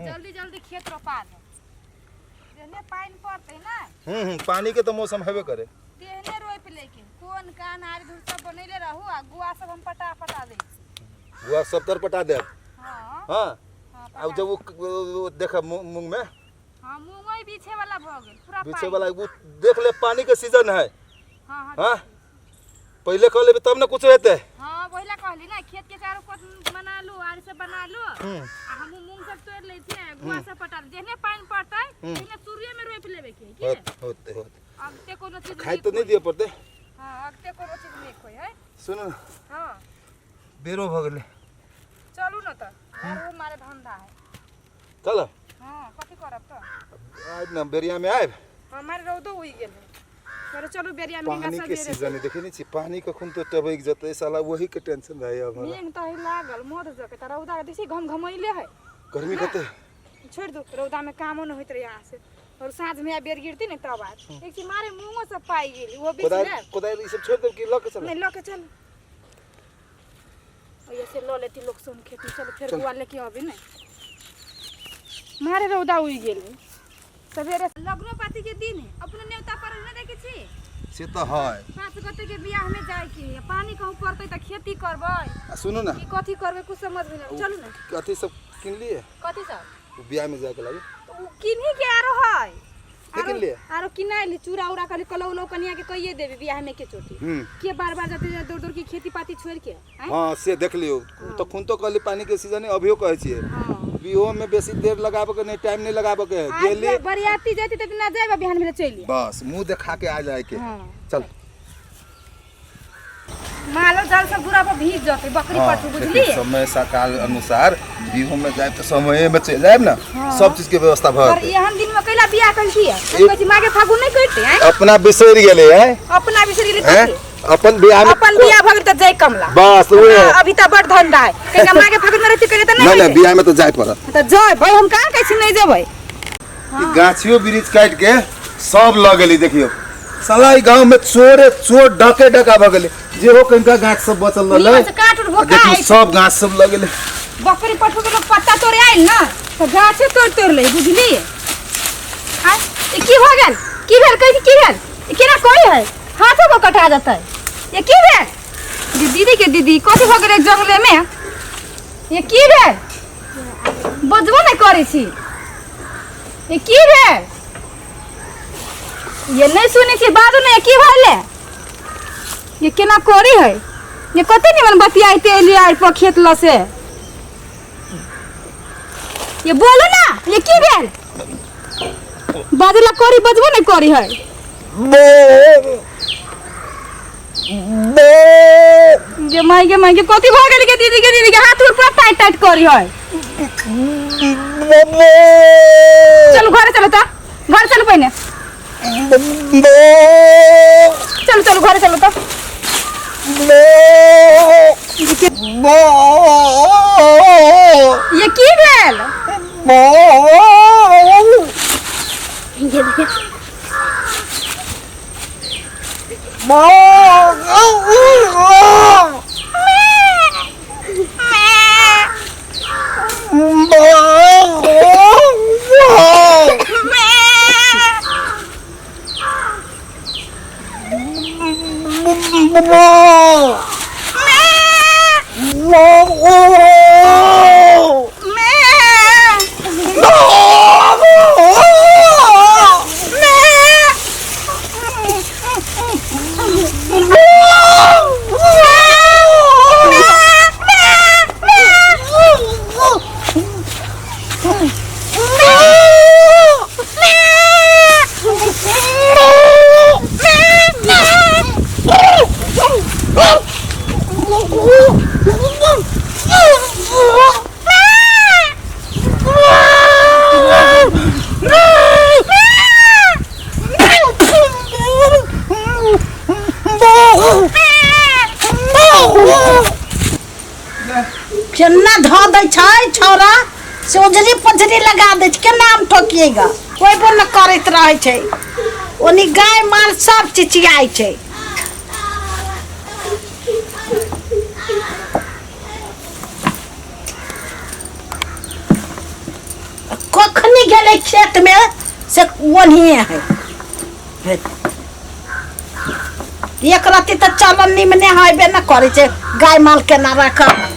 जल्दी जल्दी खेत रोपा दे जेने पानी पड़ते ना पानी के तो मौसम हेबे करे तेहने रोप लेके कोन कान आरी धुर सब बनैले रहू आ गुआ सब हम पटा दे गुआ सब तर पटा दे हां हां अब जब वो देख मूंग में हां मूंगई बीछे वाला भ गेल पूरा बीछे वाला वो देख ले पानी के सीजन है हां हां पहले कह लेबे तब ना कुछ हेते हां पहिला कहली ना खेत के चारों कोत बना लो आरी से बना लो आ हम मूंग सब तोड़ ले छे गुआ सब पटा जेने पानी पड़तै तेने सूर्य में रोप लेबे के होते अब ते कोनो चीज खाई तो नहीं दिए पड़ते हां अब ते कोनो चीज नहीं खोई है सुनो हां बेरो भ गेले चलू न त आरो मारे धंधा है चलो हां कथि करब त आज ना बेरिया में आए हमारे रौदो हुई गेल चलो चलो बेरिया में पानी के सीजन देखे नहीं छी पानी कखन तो टबैक जते साला वही के टेंशन रहे हमरा नींद त ही लागल मोद जके त रौदा दिसी घमघमैले है गर्मी कते छोड़ दो रौदा में कामो न होइत रहे यहाँ से और साँझ में बेर गिरती न तब आज एक चीज मारे मुंगो सब पाई गेली वो बीच में कोदारी सब छोड़ दे कि लके चल नहीं लके चल ऐसे लो लेती लोग सुन खेती चलो फिर बुआ लेके अभी नहीं मारे रौदा हुई गेली सवेरे लगनो पाती के दिन है अपने नेवता पर न देखे छी से तो है 5 गते के बियाह में जाय के पानी कहूं पड़तै त खेती करबै सुनो ना की कथि करबै कुछ समझ में नहीं चलू ना कथि सब किन लिए कथि सब बियाह में जाके लागे तो किन्ही के आरो है किन लिए आरो किनाइली चूरा उरा कली कलौलो कनिया के कहिए देबे बियाह में के चोटी के बार-बार जाते दूर दूर की खेती पाती छोड़ के हां से देख लियो तो खुन तो कहली पानी के सीजन अभियो कहै छिए बिहो में बेसी देर लगाबे के नहीं टाइम नहीं लगाबे के गेली बरियाती जाती त ना जाबे बिहान में चली बस मुंह देखा के आ जाए के चल मालो जाल सब पूरा पर भीज जाते बकरी पठू बुझली समय सकाल अनुसार बिहो में जाए तो समय में चल जाए ना सब चीज के व्यवस्था भ पर एहन दिन में कैला बियाह कल छी कहै मागे फागुन नहीं करते हैं अपना बिसर गेले हैं अपना बिसर गेले अपन बियाह भगत त जय कमला बस अभी त बड़ धंधा है कहीं मागे फागुन में रहते करे त नहीं ना बियाह में तो जाए पड़त त जय भाई हम कहां कैसे नहीं जेबै गाछियो ब्रिज काट के सब ल गेली देखियो साला ई गांव में चोर डका भ गेले जे हो कनका गाछ सब बचल रहले देखियो सब गाछ सब ल गेले बकरी पठू के लोग पत्ता तोड़े आइल ना तो गाछे तोड़ ले बुझली आ की हो गेल की भेल कहि की भेल केना कोई है हाथों को कटा जाता है ये की भेल दीदी के दीदी कथि हो गेल जंगले में ये की भेल बजबो नहीं करै छी ये की भेल ये नहीं सुनी छी बाजू नहीं की भेले ये केना कोरी है ये कते निमन बतियाइते एली आइ पर खेत ल से ये बोलो ना ये की भेल बाजला कोरी बजबो नहीं कोरी है ये माई के कथि भ गेल के दीदी के हाथ पूरा टाइट टाइट करी है चलो घर चलो त घर चलो पहले चलो चलो घर चलो त ये की भेल केना ध दै छै छोरा सोझरी पंजरी लगा दै छै केना हम ठोकिएगा कोई बोल न करैत रहै छै ओनी गाय माल सब चिचियाइ छै कखनी गेले खेत में से वही है एक राति तो चलन निमने हबे न करे छे गाय माल के ना रखब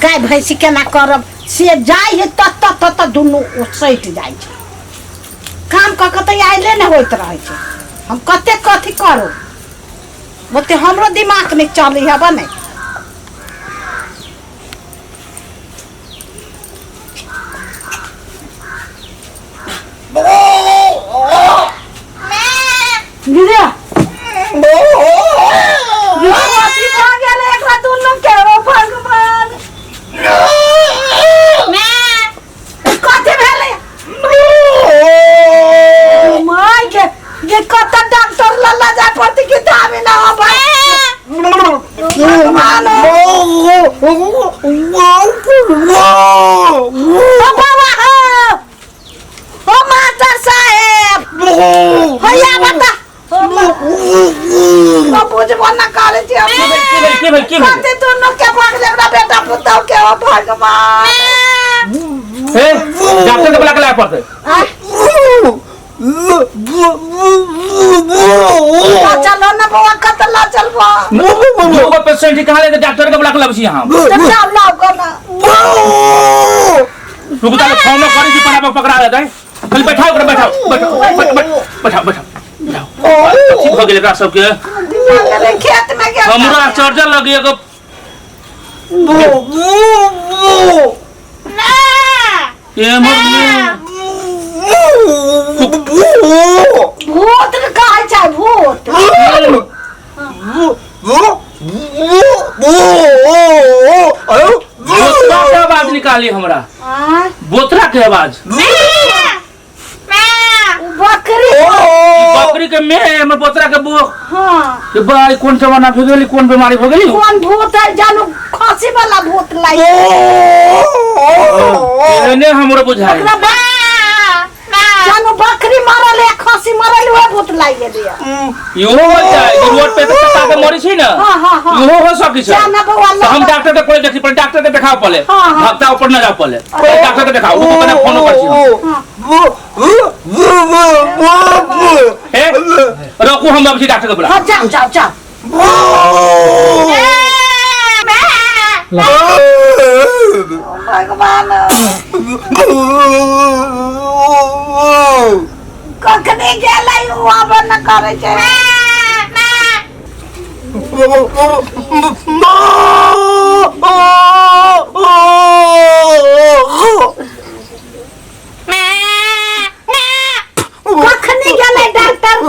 गाय भैंसी के ना करब से जाय है तत दुनु सैट जाय छे काम क के त आइले न होइत रहे छे हम कते कथी करो ओते हमरो दिमाग में चली है बने दीदी डॉक्टर के बुला के लाया पड़ते चलो ना बउआ कतला चलबो वो पेशेंट कहां ले डॉक्टर के बुला के लाबसी यहां चल लाओ कोना रुक जा फोन करी छी पड़ा पकड़ा दे खाली बैठाओ कर बैठाओ ठीक हो गेले का सब के खेत में गया हमरा चार्जर लगी एगो ये भूत कहा चाहे भूत बोतरा के आवाज निकाली हमरा बोतरा के आवाज बकरी के मैं हमर बोतरा के बो हां के भाई कौन जमाना हो गेली कौन बीमारी हो गेली कौन भूत है जानू खांसी वाला भूत लाई एने हमरो बुझाई जानू बकरी मारल है खांसी मारल है भूत लाई दिया यो हो जाए रोड पे तो सता के मरी छी ना हां यो हो सकी छै जाना बउआ हम डॉक्टर के कोई देखी पर डॉक्टर के दिखाओ पहले भक्ता ऊपर ना जाओ पहले डॉक्टर के दिखाओ वो कने फोन कर छी रोकू हम अब डॉक्टर के बुला जाओ भगवान कखनी गेलै हुआ बन करे छै कखनी गेलै डॉक्टर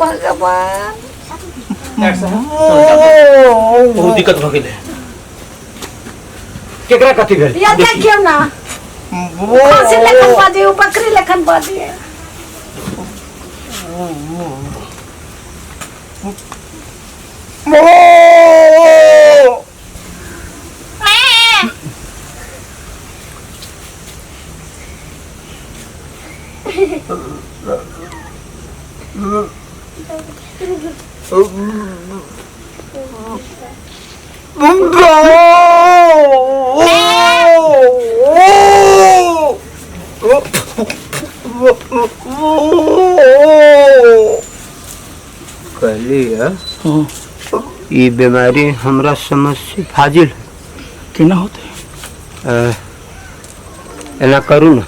भगवान बहुत दिक्कत हो गेले केकरा कथि भेल या देखियो ना खांसी लेखन बाजी बकरी लेखन बाजी है कहली ये बीमारी हमरा समझ से फाजिल केना होते एना करू ना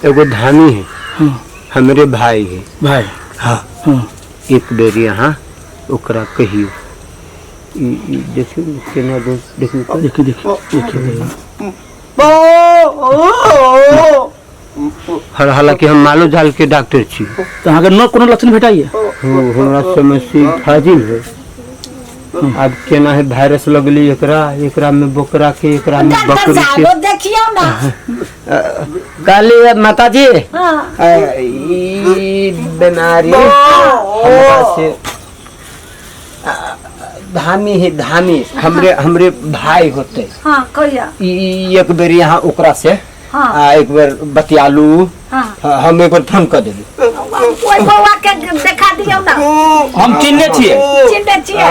एगो धामी है हमरे भाई है भाई हाँ एक बेर यहाँ ओकरा कहियो देखियो केना देखियो हालांकि हम मालो जाल के डॉक्टर छी तो अहाँ के न कोनो लक्षण भेटाइए हमरा समझ से फाजिल है अब केना है वायरस लगली एकरा में बोकरा के एकरा में बकरी के देखियो ना काली माता जी हां ई बीमारी हमरा से धामी है धामी हमरे भाई होते हां कहिया एक बेर यहाँ ओकरा से एक बेर बतियालू हम एक बार फोन कर देली कोई बउआ के देखा दियो ना हम चिन्हने छिए चिन्हने छिए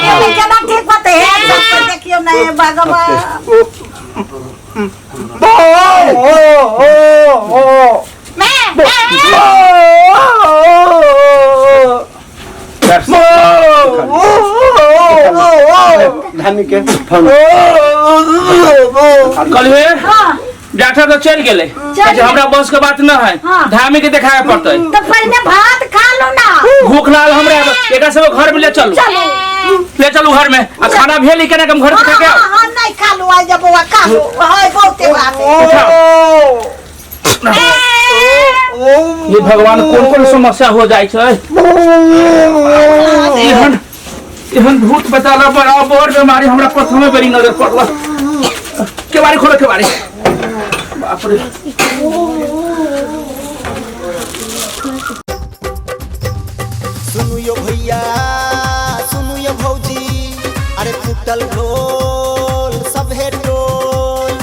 ये केना ठीक बात है सब देखियो नहीं भगवान धामी के फोन कल डॉक्टर तो चल गेले अच्छा हमरा बस के बात न है धामी के देखाए पड़तै तो पहले भात खा लो ना भूख लागल हमरा एकरा सब घर में ले चलू घर में आ खाना भेली केना हम घर पे खा के आओ हां नहीं खा लो आ जब वो खा लो हाय बहुते बात ये भगवान कौन कौन समस्या हो जाय छै एहन भूत बताला बड़ा बड़ बीमारी हमरा प्रथमे बेरी नजर पड़ला केवारी खोलो केवारी बाप रे सुनु यो भैया सुनु यो भौजी अरे फुटल ढोल सब है टोल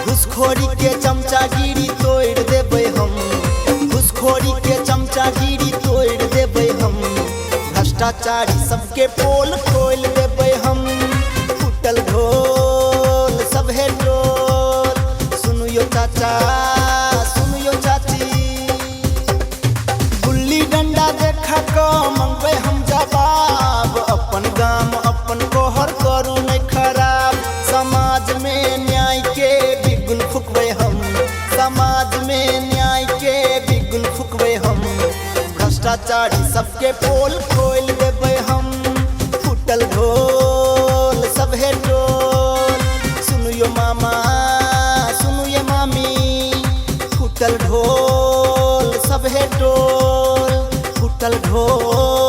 घुसखोरी के चमचागिरी तोड़ देबै हम घुसखोरी के चमचागिरी तोड़ देबै हम भ्रष्टाचारी सबके पोल खोल देबै हम फुटल ढोल सब है टोल सुनु यो चाचा सुनु यो चाची गुल्ली डंडा देखा को मंगबे हम जवाब अपन गाम अपन कोहर करू नहीं खराब समाज में न्याय के बिगुन फुकबे हम समाज में न्याय के बिगुन फुकबे हम भ्रष्टाचारी सबके पोल खोल देबै हम फुटल ढोल सब है टोल सुनु यो मामा सुनु ये मामी फुटल ढोल सब है टोल फुटल ढोल